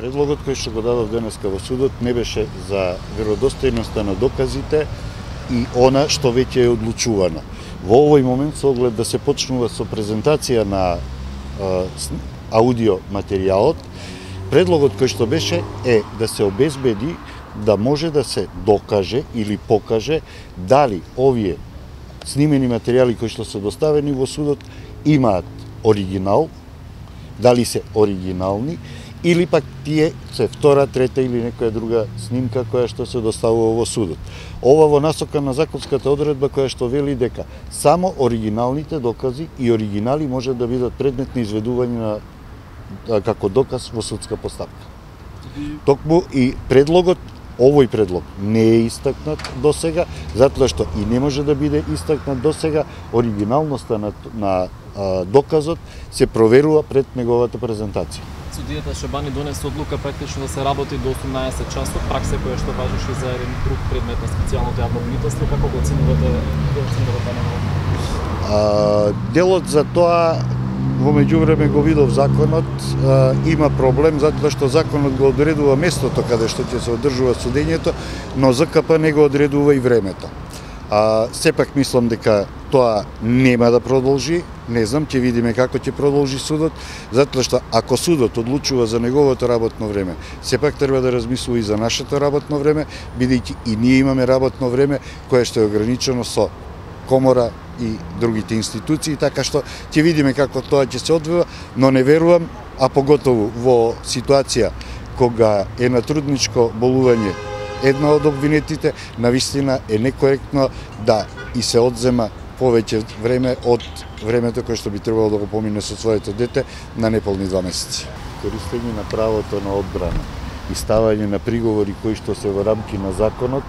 Предлогот кој што го дадов денеска во судот не беше за веродостојноста на доказите и она што веќе е одлучувано. Во овој момент, со оглед да се почнува со презентација на аудио материјалот, предлогот кој што беше е да се обезбеди да може да се докаже или покаже дали овие снимени материјали кои што се доставени во судот имаат оригинал, дали се оригинални, или пак тие се втора, трета или некоја друга снимка која што се доставува во судот. Ова во насока на законската одредба која што вели дека само оригиналните докази и оригинали може да бидат предмет на изведување на како доказ во судска постапка. Токму и предлогот, овој предлог не е истакнат до сега, затоа што и не може да биде истакнат до сега, оригиналноста на доказот се проверува пред неговата презентација. Судијата Шабани донесе одлука практично да се работи до 18 часот, пракса која што важеше за еден друг предмет на специјалното јавно обвинителство. Како го оценувате делот за тоа? Во меѓувреме го видов законот, има проблем затоа што законот го одредува местото каде што ќе се одржува судењето, но ЗКП не го одредува и времето. Сепак мислам дека тоа нема да продолжи, не знам, ќе видиме како ќе продолжи судот, затоа што ако судот одлучува за неговото работно време, сепак треба да размислува и за нашето работно време, бидејќи и ние имаме работно време кое што е ограничено со комора и другите институции, така што ќе видиме како тоа ќе се одвива, но не верувам, а поготово во ситуација кога е на трудничко болување една од обвинетите, навистина е некоректно да и се одзема повеќе време од времето кое што би требало да го помине со своето дете на неполни 2 месеци. Користење на правото на одбрана и ставање на приговори кои што се во рамки на законот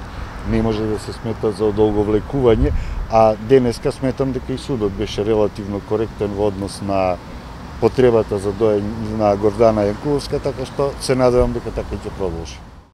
не може да се смета за одолговлекување, а денеска сметам дека и судот беше релативно коректен во однос на потребата за доаѓање на Гордана Јанкуловска, така што се надевам дека така ќе продолжи.